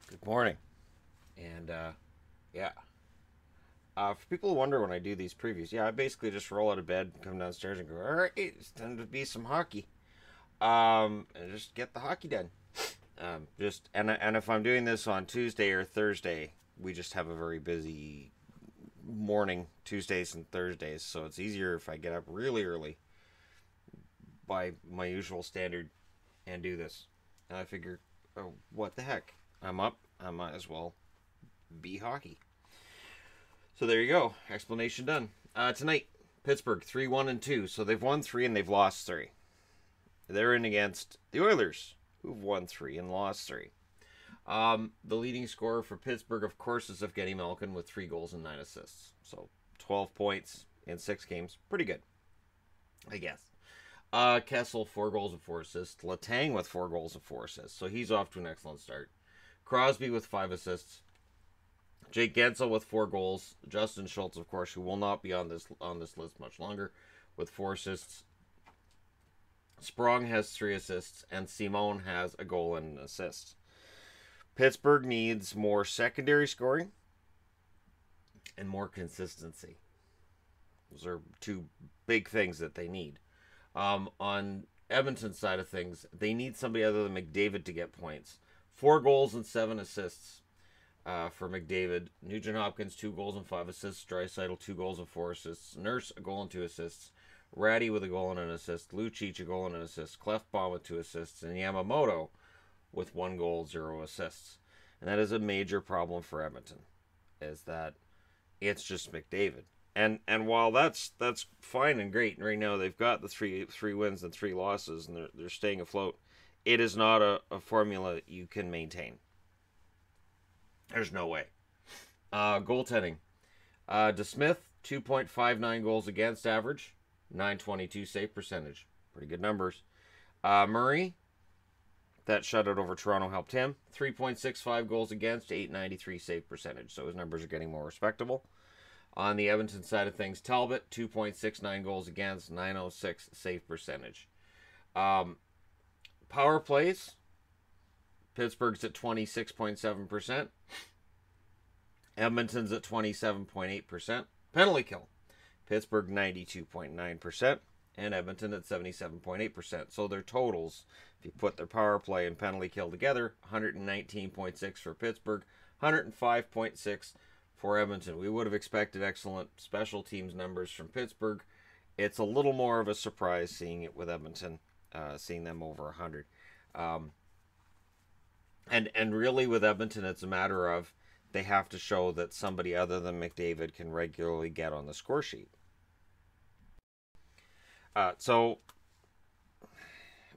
Good morning. And, yeah. For people who wonder when I do these previews, yeah, I basically just roll out of bed, come downstairs, and go, all right, it's time to be some hockey. And just get the hockey done. And if I'm doing this on Tuesday or Thursday, we just have a very busy morning, Tuesdays and Thursdays, so it's easier if I get up really early by my usual standard and do this. And I figure, oh, what the heck? I'm up. I might as well be hockey. So there you go. Explanation done. Tonight, Pittsburgh 3-1-2. So they've won 3 and they've lost 3. They're in against the Oilers, who've won 3 and lost 3. The leading scorer for Pittsburgh, of course, is Evgeny Malkin with 3 goals and 9 assists. So 12 points in 6 games. Pretty good, I guess. Kessel, 4 goals and 4 assists. Letang with 4 goals and 4 assists. So he's off to an excellent start. Crosby with 5 assists. Jake Gensel with 4 goals. Justin Schultz, of course, who will not be on this list much longer, with 4 assists. Sprong has 3 assists, and Simone has a goal and an assist. Pittsburgh needs more secondary scoring and more consistency. Those are 2 big things that they need. On Edmonton's side of things, they need somebody other than McDavid to get points. 4 goals and 7 assists for McDavid. Nugent Hopkins, 2 goals and 5 assists. Draisaitl, 2 goals and 4 assists. Nurse, a goal and 2 assists. Ratty with a goal and an assist. Lucic, a goal and an assist. Clefbaum with 2 assists. And Yamamoto with 1 goal, 0 assists. And that is a major problem for Edmonton, is that it's just McDavid. And while that's fine and great, and right now they've got the three wins and 3 losses, and they're staying afloat, it is not a formula you can maintain. There's no way. Goaltending. DeSmith, 2.59 goals against average, 922 save percentage. Pretty good numbers. Murray, that shutout over Toronto helped him. 3.65 goals against, 893 save percentage. So his numbers are getting more respectable. On the Edmonton side of things, Talbot, 2.69 goals against, 906 save percentage. Power plays, Pittsburgh's at 26.7%. Edmonton's at 27.8%. Penalty kill, Pittsburgh 92.9%. And Edmonton at 77.8%. So their totals, if you put their power play and penalty kill together, 119.6 for Pittsburgh, 105.6 for Edmonton. We would have expected excellent special teams numbers from Pittsburgh. It's a little more of a surprise seeing it with Edmonton, seeing them over 100. And really with Edmonton, it's a matter of they have to show that somebody other than McDavid can regularly get on the score sheet. So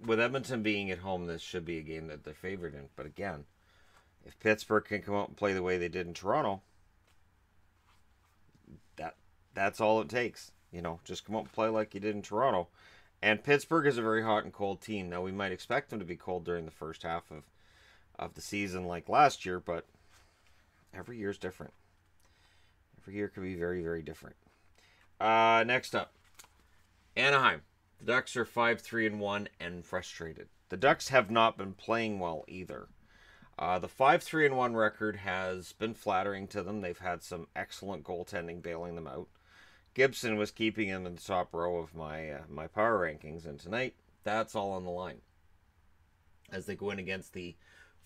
with Edmonton being at home, this should be a game that they're favored in. But again, if Pittsburgh can come out and play the way they did in Toronto, that's all it takes. Just come out and play like you did in Toronto. And Pittsburgh is a very hot and cold team. Now, we might expect them to be cold during the first half of the season like last year, but every year is different. Every year can be very, very different. Next up, Anaheim. The Ducks are 5-3-1 and frustrated. The Ducks have not been playing well either. The 5-3-1 record has been flattering to them. They've had some excellent goaltending bailing them out. Gibson was keeping him in the top row of my power rankings, and tonight that's all on the line as they go in against the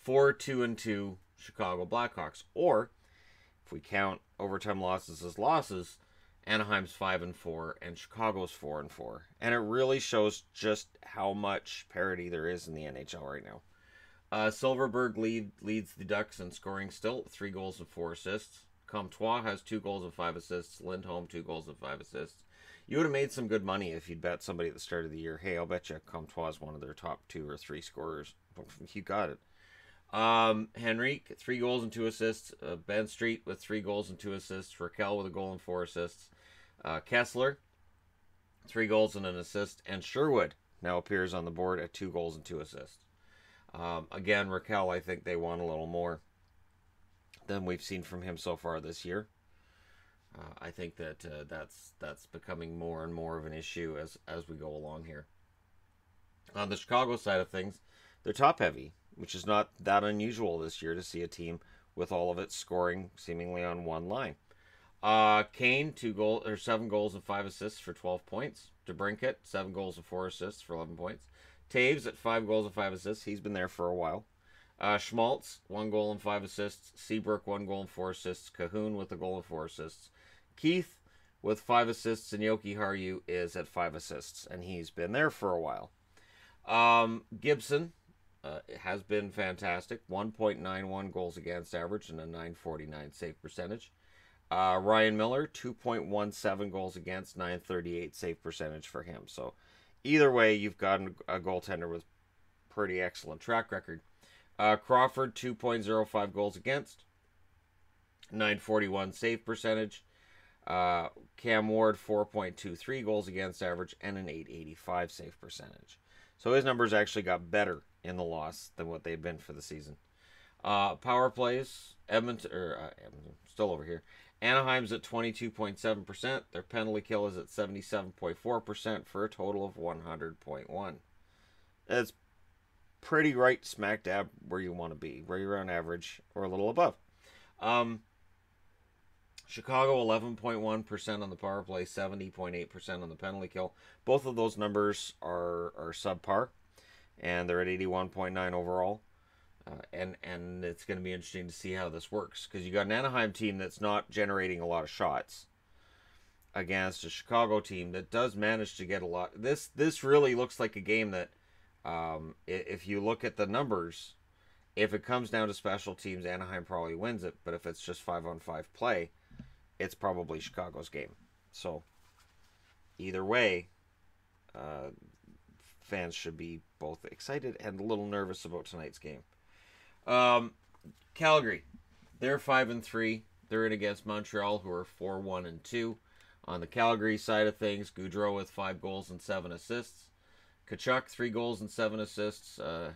4-2-2 Chicago Blackhawks. Or if we count overtime losses as losses, Anaheim's 5-4 and Chicago's 4-4, and it really shows just how much parity there is in the NHL right now. Silverberg leads the Ducks in scoring still, 3 goals and 4 assists. Comtois has 2 goals and 5 assists. Lindholm, 2 goals and 5 assists. You would have made some good money if you'd bet somebody at the start of the year, hey, I'll bet you Comtois is one of their top 2 or 3 scorers. You got it. Henrique, 3 goals and 2 assists. Ben Street with 3 goals and 2 assists. Raquel with a goal and 4 assists. Kessler, 3 goals and an assist. And Sherwood now appears on the board at 2 goals and 2 assists. Again, Raquel, I think they want a little more than we've seen from him so far this year. I think that that's becoming more and more of an issue as we go along here. On the Chicago side of things, they're top heavy. which is not that unusual this year to see a team with all of it scoring seemingly on one line. Kane, 7 goals and 5 assists for 12 points. DeBrincat, 7 goals and 4 assists for 11 points. Taves at 5 goals and 5 assists. He's been there for a while. Schmaltz, 1 goal and 5 assists. Seabrook, 1 goal and 4 assists. Cahoon with a goal and 4 assists. Keith with 5 assists, and Yoki Haru is at 5 assists, and he's been there for a while. Gibson has been fantastic. 1.91 goals against average and a .949 save percentage. Ryan Miller, 2.17 goals against, .938 save percentage for him. So either way, you've got a goaltender with pretty excellent track record. Crawford, 2.05 goals against, .941 save percentage. Cam Ward, 4.23 goals against average and an .885 save percentage. So his numbers actually got better in the loss than what they've been for the season. Power plays, Edmonton, still over here. Anaheim's at 22.7%. Their penalty kill is at 77.4% for a total of 100.1. That's pretty right smack dab where you want to be, where you're on average or a little above. Chicago, 11.1% on the power play, 70.8% on the penalty kill. Both of those numbers are subpar, and they're at 81.9 overall. And it's going to be interesting to see how this works, because you got an Anaheim team that's not generating a lot of shots against a Chicago team that does manage to get a lot. This really looks like a game that, if you look at the numbers, if it comes down to special teams, Anaheim probably wins it. But if it's just 5-on-5 play, it's probably Chicago's game. So either way, fans should be both excited and a little nervous about tonight's game. Calgary, they're 5-3. They're in against Montreal, who are 4-1-2. On the Calgary side of things, Gaudreau with 5 goals and 7 assists. Tkachuk, 3 goals and 7 assists. Elias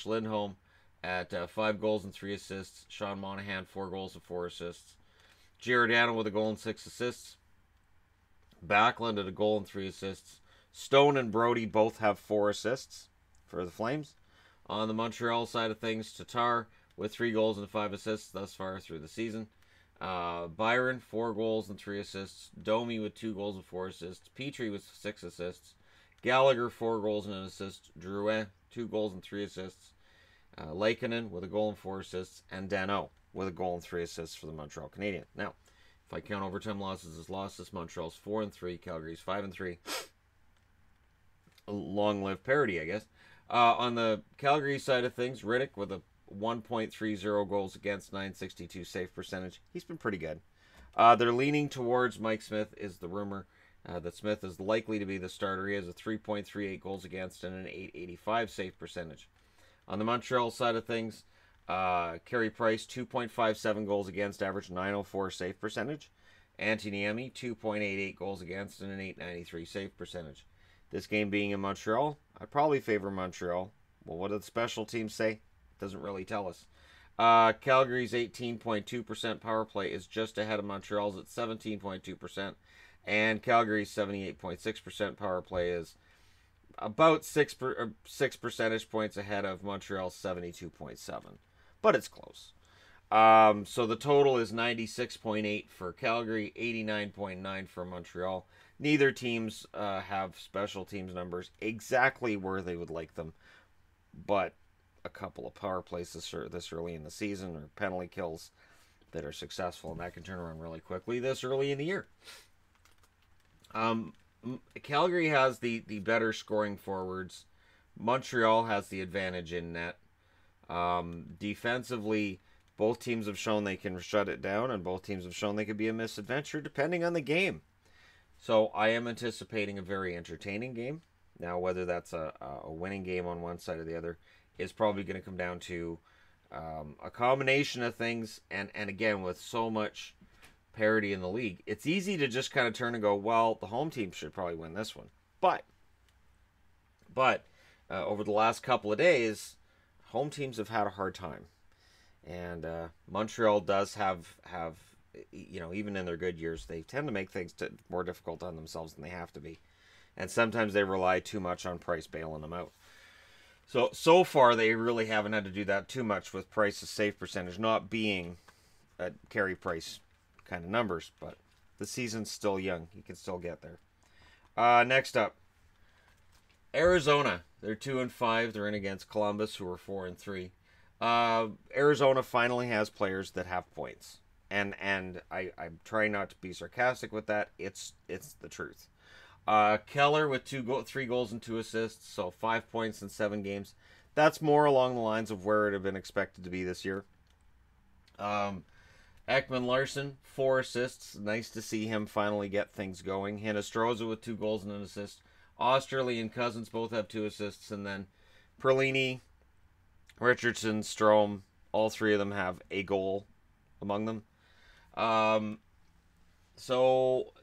Lindholm at 5 goals and 3 assists. Sean Monahan, 4 goals and 4 assists. Giordano with a goal and 6 assists. Backlund at a goal and 3 assists. Stone and Brody both have 4 assists for the Flames. On the Montreal side of things, Tatar with 3 goals and 5 assists thus far through the season. Byron, 4 goals and 3 assists. Domi with 2 goals and 4 assists. Petrie with 6 assists. Gallagher, 4 goals and an assist. Drouin, 2 goals and 3 assists. Laakkonen with a goal and 4 assists. And Danault with a goal and 3 assists for the Montreal Canadiens. Now, if I count overtime losses as losses, Montreal's 4-3. Calgary's 5-3. Long-lived parity, I guess. On the Calgary side of things, Riddick with a 1.30 goals against, .962 save percentage. He's been pretty good. They're leaning towards Mike Smith, is the rumor, that Smith is likely to be the starter. He has a 3.38 goals against and an .885 save percentage. On the Montreal side of things, Carey Price, 2.57 goals against, average .904 save percentage. Antti Niemi, 2.88 goals against and an .893 save percentage. This game being in Montreal, I'd probably favor Montreal. Well, what do the special teams say? Doesn't really tell us. Calgary's 18.2% power play is just ahead of Montreal's at 17.2%. And Calgary's 78.6% power play is about 6 percentage points ahead of Montreal's 72.7. But it's close. So the total is 96.8 for Calgary, 89.9 for Montreal. Neither teams have special teams numbers exactly where they would like them, but a couple of power plays this early in the season, or penalty kills that are successful, and that can turn around really quickly this early in the year. Calgary has the better scoring forwards. Montreal has the advantage in net. Defensively, both teams have shown they can shut it down, and both teams have shown they could be a misadventure depending on the game. So I am anticipating a very entertaining game. Now, whether that's a winning game on one side or the other is probably going to come down to a combination of things. And again, with so much parity in the league, it's easy to just kind of turn and go, well, the home team should probably win this one. But over the last couple of days, home teams have had a hard time. And Montreal does have even in their good years, they tend to make things more difficult on themselves than they have to be. And sometimes they rely too much on Price bailing them out. So far, they really haven't had to do that too much with Price's save percentage not being at Carey Price kind of numbers, but the season's still young. He can still get there. Next up, Arizona. They're 2-5. They're in against Columbus, who are 4-3. Arizona finally has players that have points, and I'm trying not to be sarcastic with that. It's the truth. Keller with 3 goals and 2 assists, so 5 points in 7 games. That's more along the lines of where it had been expected to be this year. Ekman Larson, 4 assists. Nice to see him finally get things going. Hinostroza with 2 goals and an assist. Osterley and Cousins both have 2 assists. And then Perlini, Richardson, Strome, all 3 of them have a goal among them. So,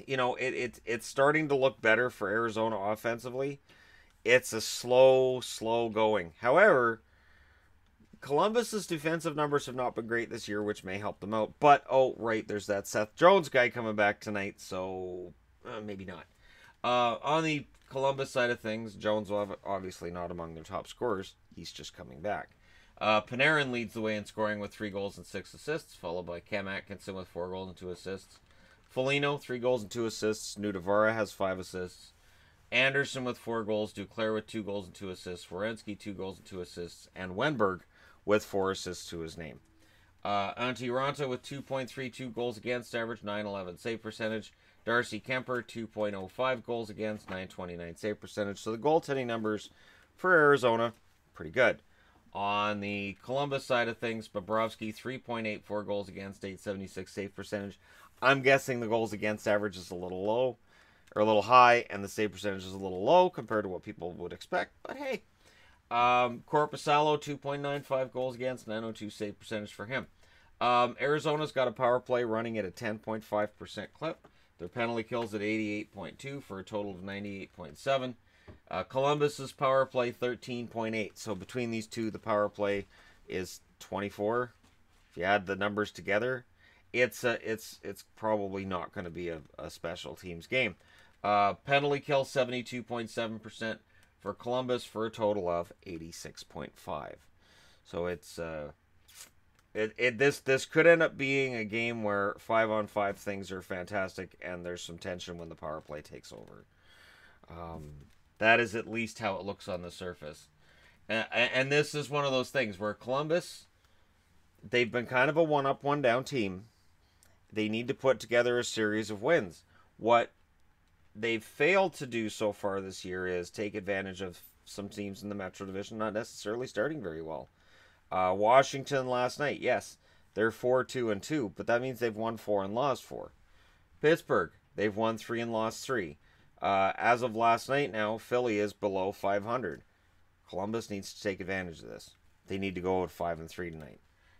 it's starting to look better for Arizona offensively. It's a slow going. However, Columbus's defensive numbers have not been great this year, which may help them out. But, there's that Seth Jones guy coming back tonight, so maybe not. On the Columbus side of things, Jones will obviously not among their top scorers. He's just coming back. Panarin leads the way in scoring with 3 goals and 6 assists, followed by Cam Atkinson with 4 goals and 2 assists. Foligno, 3 goals and 2 assists. Nudavara has 5 assists. Anderson with 4 goals. Duclair with 2 goals and 2 assists. Werenski, 2 goals and 2 assists. And Wenberg with 4 assists to his name. Antti Ranta with 2.32 goals against, average 911 save percentage. Darcy Kemper, 2.05 goals against, 929 save percentage. So the goaltending numbers for Arizona, pretty good. On the Columbus side of things, Bobrovsky, 3.84 goals against, 876 save percentage. I'm guessing the goals against average is a little low, or a little high, and the save percentage is a little low compared to what people would expect. But hey, Korpisalo, 2.95 goals against, 902 save percentage for him. Arizona's got a power play running at a 10.5% clip. Their penalty kills at 88.2 for a total of 98.7. Columbus's power play 13.8. So between these two, the power play is 24. If you add the numbers together, it's probably not going to be a special teams game. Penalty kill 72.7% for Columbus for a total of 86.5. So it's this could end up being a game where 5-on-5 things are fantastic and there's some tension when the power play takes over. That is at least how it looks on the surface. And this is one of those things where Columbus, they've been kind of a one-up, one-down team. They need to put together a series of wins. What they've failed to do so far this year is take advantage of some teams in the Metro Division not necessarily starting very well. Washington last night, yes, they're 4-2-2, but that means they've won 4 and lost 4. Pittsburgh, they've won 3 and lost 3. As of last night now, Philly is below 500. Columbus needs to take advantage of this. They need to go at 5-3 tonight.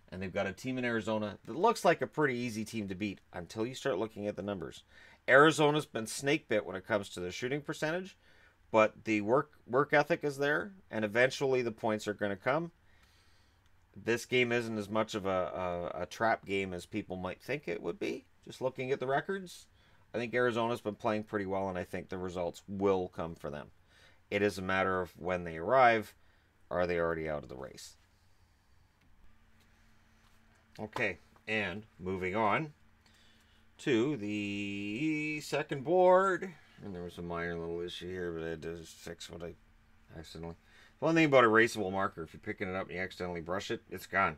And they've got a team in Arizona that looks like a pretty easy team to beat until you start looking at the numbers. Arizona's been snake bit when it comes to the shooting percentage, but the work ethic is there, and eventually the points are going to come. This game isn't as much of a trap game as people might think it would be, just looking at the records. I think Arizona's been playing pretty well, and I think the results will come for them. It is a matter of when they arrive. Are they already out of the race? Okay, and moving on to the second board. And there was a minor little issue here, but I had to fix what I accidentally... One thing about erasable marker, if you're picking it up and you accidentally brush it, it's gone.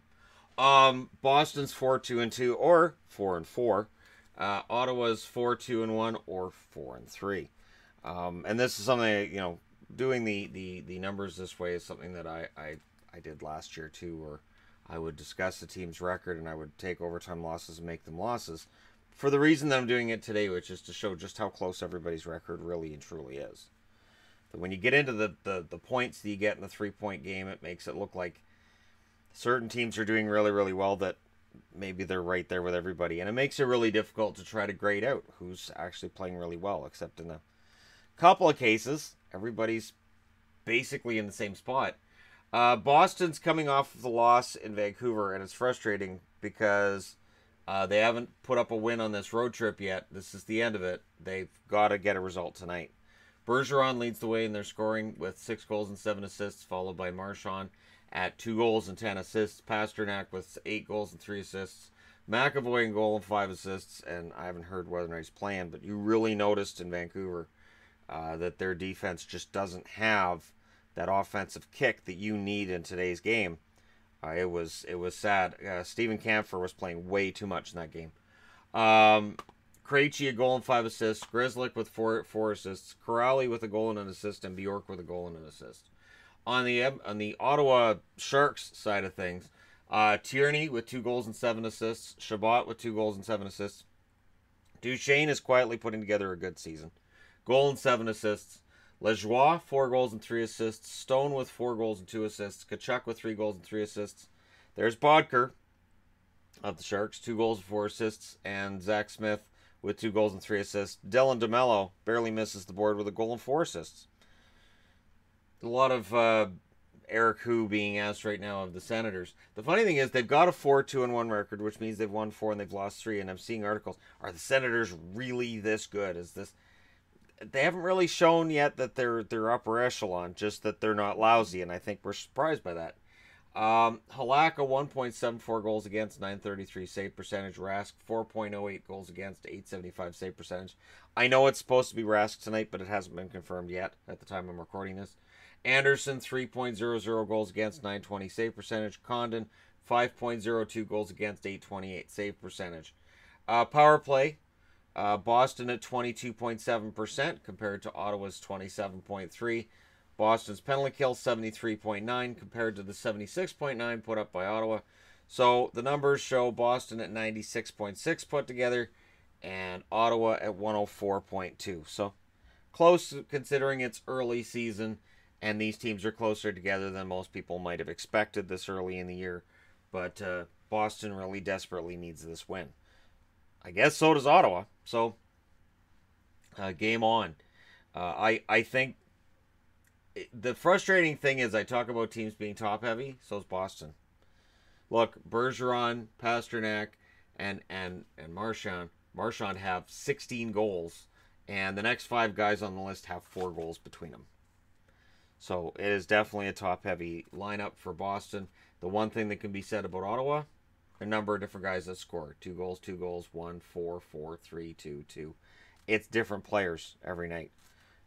Boston's 4-2-2 or 4-4. Ottawa's 4-2-1 or 4-3. And this is something, doing the numbers this way is something that I did last year too, where I would discuss the team's record and I would take overtime losses and make them losses. For the reason that I'm doing it today, which is to show just how close everybody's record really and truly is. But when you get into the points that you get in the 3-point game, it makes it look like certain teams are doing really, really well that maybe they're right there with everybody. And it makes it really difficult to try to grade out who's actually playing really well, except in a couple of cases, everybody's basically in the same spot. Boston's coming off of the loss in Vancouver, and it's frustrating because they haven't put up a win on this road trip yet. This is the end of it. They've got to get a result tonight. Bergeron leads the way in their scoring with 6 goals and 7 assists, followed by Marchand at 2 goals and 10 assists. Pasternak with 8 goals and 3 assists. McAvoy in goal and 5 assists. And I haven't heard whether or not he's playing, but you really noticed in Vancouver that their defense just doesn't have that offensive kick that you need in today's game. It was sad. Steven Kampfer was playing way too much in that game. Krejci a goal and 5 assists. Grzelcyk with four assists. Corrali with a goal and an assist, and Bjork with a goal and an assist. On the Ottawa Sharks side of things, Tierney with 2 goals and 7 assists. Chabot with 2 goals and 7 assists. Duchesne is quietly putting together a good season. Goal and 7 assists. Lajoie, 4 goals and 3 assists. Stone with 4 goals and 2 assists. Tkachuk with 3 goals and 3 assists. There's Bodker of the Sharks, 2 goals and 4 assists. And Zach Smith with 2 goals and 3 assists. Dylan DeMello barely misses the board with a goal and 4 assists. A lot of Eric Hu being asked right now of the Senators. The funny thing is they've got a 4-2-1 record, which means they've won 4 and they've lost 3. And I'm seeing articles, are the Senators really this good? Is this... They haven't really shown yet that they're upper echelon, just that they're not lousy, and I think we're surprised by that. Halak, 1.74 goals against, 933 save percentage. Rask, 4.08 goals against, 875 save percentage. I know it's supposed to be Rask tonight, but it hasn't been confirmed yet at the time I'm recording this. Anderson, 3.00 goals against, 920 save percentage. Condon, 5.02 goals against, 828 save percentage. Power play. Boston at 22.7% compared to Ottawa's 27.3%. Boston's penalty kill 73.9 compared to the 76.9 put up by Ottawa. So the numbers show Boston at 96.6 put together and Ottawa at 104.2. So close considering it's early season, and these teams are closer together than most people might have expected this early in the year. But Boston really desperately needs this win. I guess so does Ottawa. So, game on. I think the frustrating thing is I talk about teams being top-heavy, so is Boston. Look, Bergeron, Pasternak, and Marchand. Marchand have 16 goals, and the next 5 guys on the list have 4 goals between them. So, it is definitely a top-heavy lineup for Boston. The one thing that can be said about Ottawa, a number of different guys that score. 2 goals, 1, 4, 4, 3, 2, 2. It's different players every night.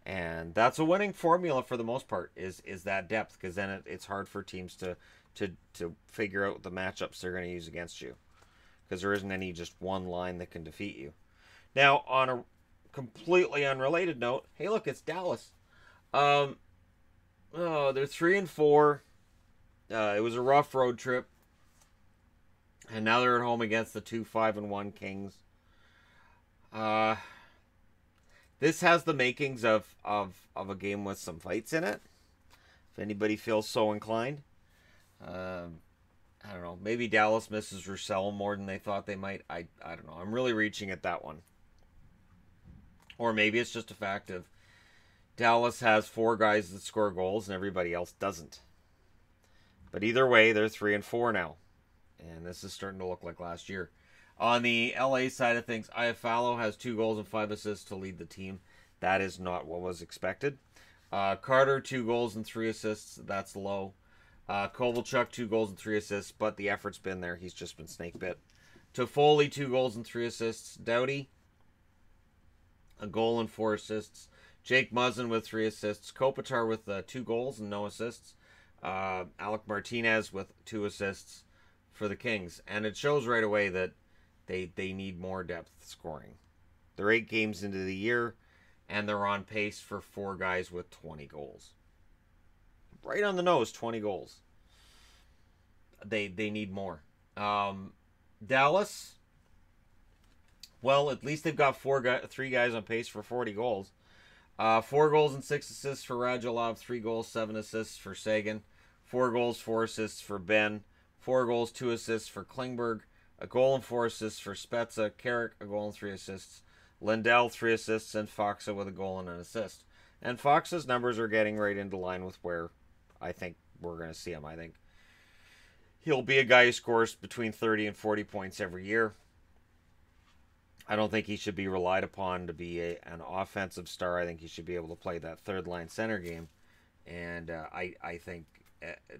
And that's a winning formula for the most part, is that depth, because then it's hard for teams to figure out the matchups they're going to use against you. Because there isn't any just one line that can defeat you. Now, on a completely unrelated note, hey look, it's Dallas. They're 3-4. It was a rough road trip. And now they're at home against the 2-5-1 Kings. This has the makings of a game with some fights in it. If anybody feels so inclined. I don't know. Maybe Dallas misses Roussel more than they thought they might. I don't know. I'm really reaching at that one. Or maybe it's just a fact of Dallas has 4 guys that score goals and everybody else doesn't. But either way, they're 3-4 now. And this is starting to look like last year. On the LA side of things, Iafallo has 2 goals and 5 assists to lead the team. That is not what was expected. Carter, 2 goals and 3 assists. That's low. Kovalchuk, 2 goals and 3 assists, but the effort's been there. He's just been snake bit. Toffoli, 2 goals and 3 assists. Doughty, a goal and 4 assists. Jake Muzzin with 3 assists. Kopitar with 2 goals and no assists. Alec Martinez with 2 assists for the Kings. And it shows right away that they need more depth scoring. They're 8 games into the year, and they're on pace for 4 guys with 20 goals. Right on the nose, 20 goals. They need more. Dallas, well, at least they've got 3 guys on pace for 40 goals. 4 goals and 6 assists for Radulov, 3 goals, 7 assists for Sagan, 4 goals, 4 assists for Ben, 4 goals, 2 assists for Klingberg, a goal and 4 assists for Spezza, Carrick, a goal and 3 assists, Lindell, 3 assists, and Foxa with a goal and an assist. And Fox's numbers are getting right into line with where I think we're going to see him. I think he'll be a guy who scores between 30 and 40 points every year. I don't think he should be relied upon to be an offensive star. I think he should be able to play that third line center game. And I think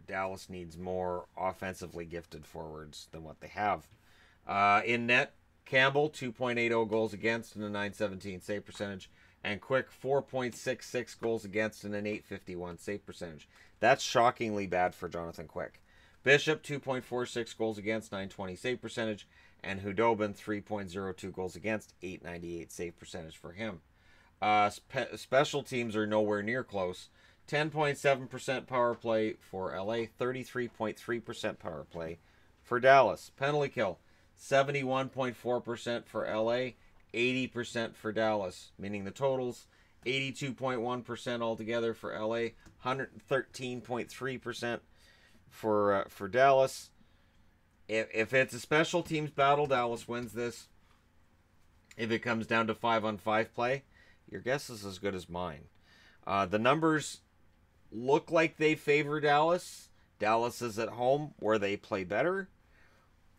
Dallas needs more offensively gifted forwards than what they have. In net, Campbell, 2.80 goals against and a 917 save percentage. And Quick, 4.66 goals against and an 851 save percentage. That's shockingly bad for Jonathan Quick. Bishop, 2.46 goals against, 920 save percentage. And Hudobin, 3.02 goals against, 898 save percentage for him. Special teams are nowhere near close. 10.7% power play for LA, 33.3% power play for Dallas. Penalty kill, 71.4% for LA, 80% for Dallas, meaning the totals 82.1% altogether for LA, 113.3% for Dallas. If it's a special teams battle, Dallas wins this. If it comes down to 5-on-5 play, your guess is as good as mine. The numbers look like they favor Dallas. Dallas is at home where they play better.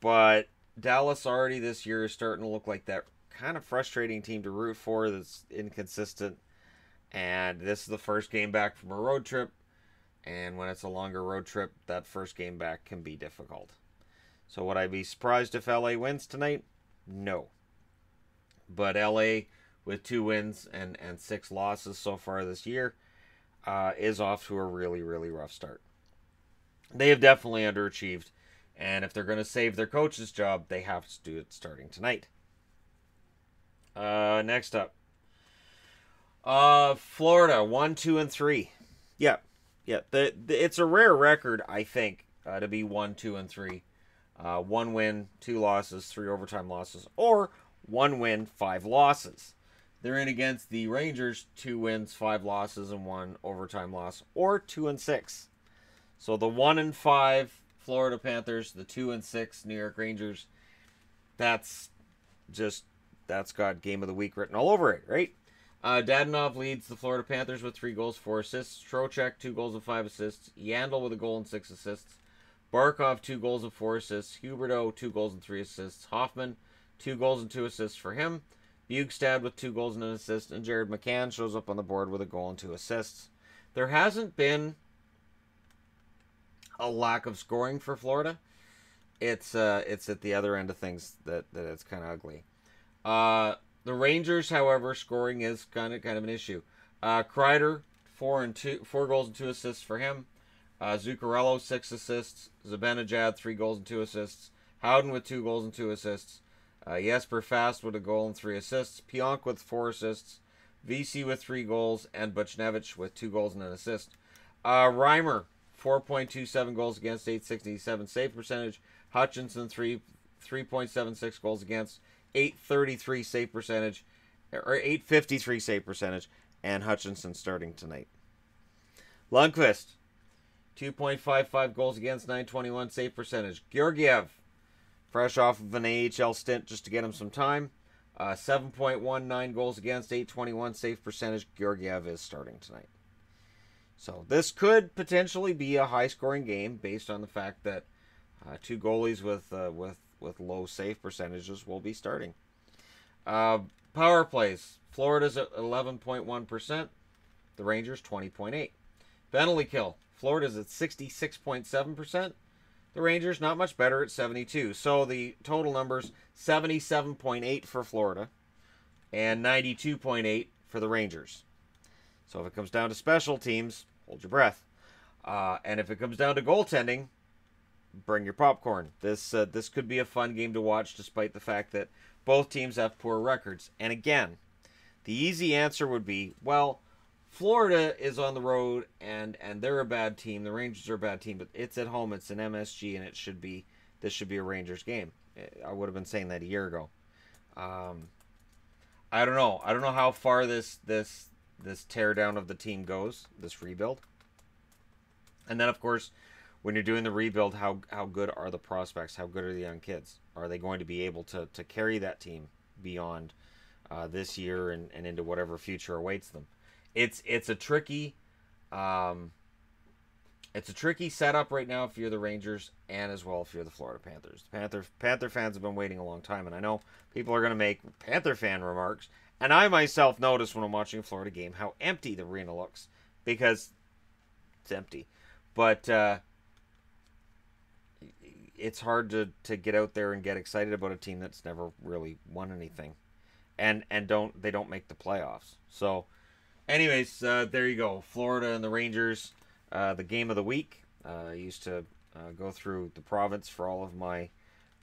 But Dallas already this year is starting to look like that kind of frustrating team to root for that's inconsistent. And this is the first game back from a road trip. And when it's a longer road trip, that first game back can be difficult. So would I be surprised if LA wins tonight? No. But LA, with 2 wins and 6 losses so far this year, is off to a really, really rough start. They have definitely underachieved. And if they're going to save their coach's job, they have to do it starting tonight. Next up. Florida, 1, 2, and 3. Yeah. It's a rare record, I think, to be 1, 2, and 3. 1 win, 2 losses, 3 overtime losses, or 1 win, 5 losses. They're in against the Rangers, 2 wins, 5 losses, and 1 overtime loss, or 2 and 6. So the 1 and 5 Florida Panthers, the 2 and 6 New York Rangers. That's got game of the week written all over it, right? Dadonov leads the Florida Panthers with 3 goals, 4 assists. Trocheck, 2 goals and 5 assists. Yandel with a goal and 6 assists. Barkov, 2 goals and 4 assists. Huberdeau, 2 goals and 3 assists. Hoffman, 2 goals and 2 assists for him. Bugstad with 2 goals and an assist. And Jared McCann shows up on the board with a goal and 2 assists. There hasn't been a lack of scoring for Florida. It's at the other end of things that it's kind of ugly. The Rangers, however, scoring is kind of an issue. Kreider, 4 goals and 2 assists for him. Zuccarello, 6 assists. Zibanejad, 3 goals and 2 assists. Howden with 2 goals and 2 assists. Jesper Fast with a goal and 3 assists. Pionk with 4 assists. VC with 3 goals. And Buchnevich with 2 goals and an assist. Reimer, 4.27 goals against, 867 save percentage. Hutchinson, 3.76 goals against, 833 save percentage. Or 853 save percentage. And Hutchinson starting tonight. Lundqvist, 2.55 goals against, 921 save percentage. Georgiev, fresh off of an AHL stint just to get him some time. 7.19 goals against, 821 save percentage. Georgiev is starting tonight. So this could potentially be a high-scoring game based on the fact that 2 goalies with low save percentages will be starting. Power plays. Florida's at 11.1%. The Rangers 20.8%. Penalty kill. Florida's at 66.7%. The Rangers not much better at 72%. So the total numbers 77.8% for Florida and 92.8% for the Rangers. So if it comes down to special teams, hold your breath. And if it comes down to goaltending, bring your popcorn. This could be a fun game to watch despite the fact that both teams have poor records. And again, the easy answer would be, well, Florida is on the road and they're a bad team. The Rangers are a bad team, but it's at home. It's an MSG, and this should be a Rangers game. I would have been saying that a year ago. I don't know. I don't know how far this teardown of the team goes, this rebuild. And then, of course, when you're doing the rebuild, how good are the prospects? How good are the young kids? Are they going to be able to carry that team beyond this year and into whatever future awaits them? It's a tricky It's a tricky setup right now if you're the Rangers and as well if you're the Florida Panthers. Panther fans have been waiting a long time, and I know people are going to make Panther fan remarks. And I myself notice when I'm watching a Florida game how empty the arena looks because it's empty. But it's hard to get out there and get excited about a team that's never really won anything, and don't make the playoffs. So, anyways, there you go. Florida and the Rangers. The game of the week. I used to go through the province for all of my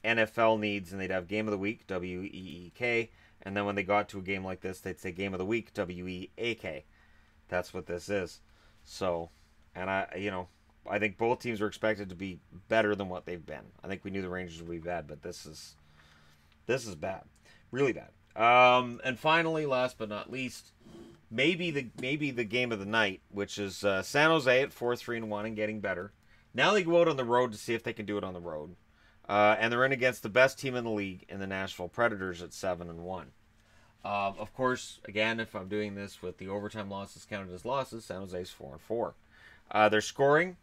NFL needs, and they'd have game of the week, WEEK, and then when they got to a game like this, they'd say game of the week, WEAK. That's what this is. So, and I think both teams were expected to be better than what they've been. I think we knew the Rangers would be bad, but this is bad, really bad. And finally, last but not least, maybe the game of the night, which is San Jose at 4-3-1 and getting better. Now they go out on the road to see if they can do it on the road, and they're in against the best team in the league in the Nashville Predators at 7-1. Of course, again, if I'm doing this with the overtime losses counted as losses, San Jose's 4-4. They're scoring.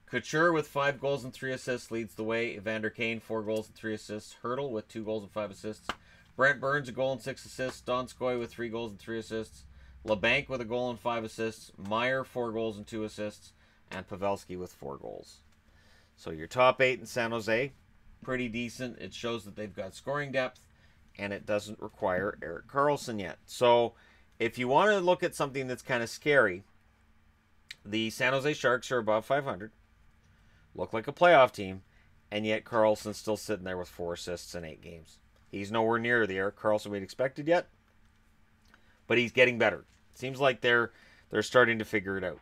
Couture with 5 goals and 3 assists leads the way. Evander Kane 4 goals and 3 assists. Hurdle with 2 goals and 5 assists. Brent Burns a goal and 6 assists. Donskoy with 3 goals and 3 assists. LeBanc with a goal and 5 assists. Meyer 4 goals and 2 assists. And Pavelski with 4 goals. So your top 8 in San Jose, pretty decent. It shows that they've got scoring depth, and it doesn't require Erik Karlsson yet. So if you want to look at something that's kind of scary, the San Jose Sharks are above 500, look like a playoff team, and yet Karlsson's still sitting there with 4 assists in 8 games. He's nowhere near the Erik Karlsson we'd expected yet, but he's getting better. Seems like they're starting to figure it out.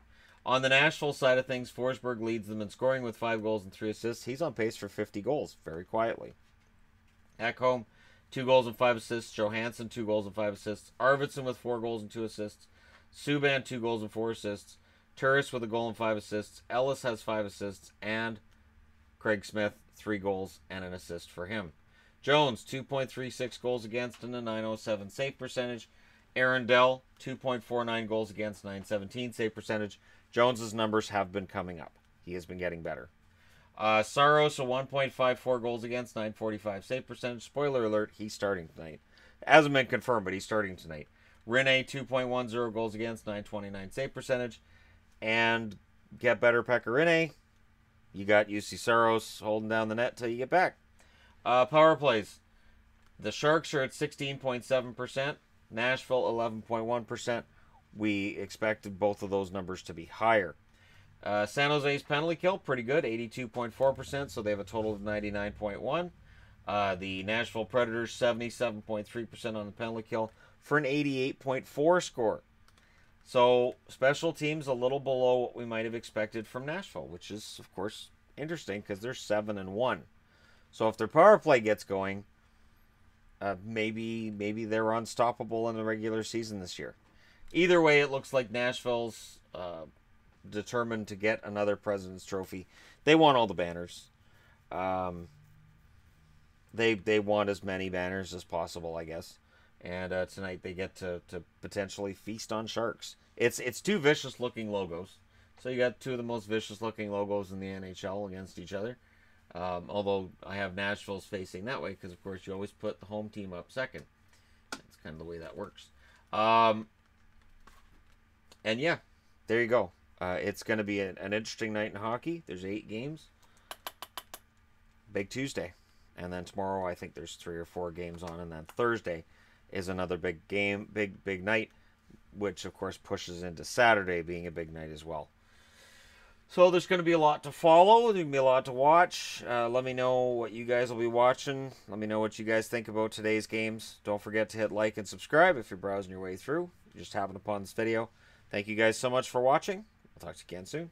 On the Nashville side of things, Forsberg leads them in scoring with 5 goals and 3 assists. He's on pace for 50 goals, very quietly. Ekholm, 2 goals and 5 assists. Johansson, 2 goals and 5 assists. Arvidsson with 4 goals and 2 assists. Subban, 2 goals and 4 assists. Turris with a goal and 5 assists. Ellis has 5 assists. And Craig Smith, 3 goals and an assist for him. Jones, 2.36 goals against and a .907 save percentage. Aaron Dell, 2.49 goals against, .917 save percentage. Jones's numbers have been coming up. He has been getting better. Saros, a 1.54 goals against, .945 save percentage. Spoiler alert, he's starting tonight. Hasn't been confirmed, but he's starting tonight. Rinne, 2.10 goals against, .929 save percentage. And get better, Pekka Rinne. You got UC Saros holding down the net till you get back. Power plays. The Sharks are at 16.7%. Nashville, 11.1%. We expected both of those numbers to be higher. San Jose's penalty kill, pretty good, 82.4%, so they have a total of 99.1%. The Nashville Predators, 77.3% on the penalty kill for an 88.4 score. So special teams a little below what we might have expected from Nashville, which is, of course, interesting because they're 7-1. So if their power play gets going, maybe they're unstoppable in the regular season this year. Either way, it looks like Nashville's determined to get another President's Trophy. They want all the banners. They want as many banners as possible, I guess. And tonight they get to potentially feast on Sharks. It's 2 vicious-looking logos. So you got 2 of the most vicious-looking logos in the NHL against each other. Although I have Nashville's facing that way because, of course, you always put the home team up second. That's kind of the way that works. And yeah, there you go. It's going to be an interesting night in hockey. There's 8 games. Big Tuesday. And then tomorrow I think there's 3 or 4 games on. And then Thursday is another big game, big night, which of course pushes into Saturday being a big night as well. So there's going to be a lot to follow. There's going to be a lot to watch. Let me know what you guys will be watching. Let me know what you guys think about today's games. Don't forget to hit like and subscribe if you're browsing your way through. You just happened upon this video. Thank you guys so much for watching. I'll talk to you again soon.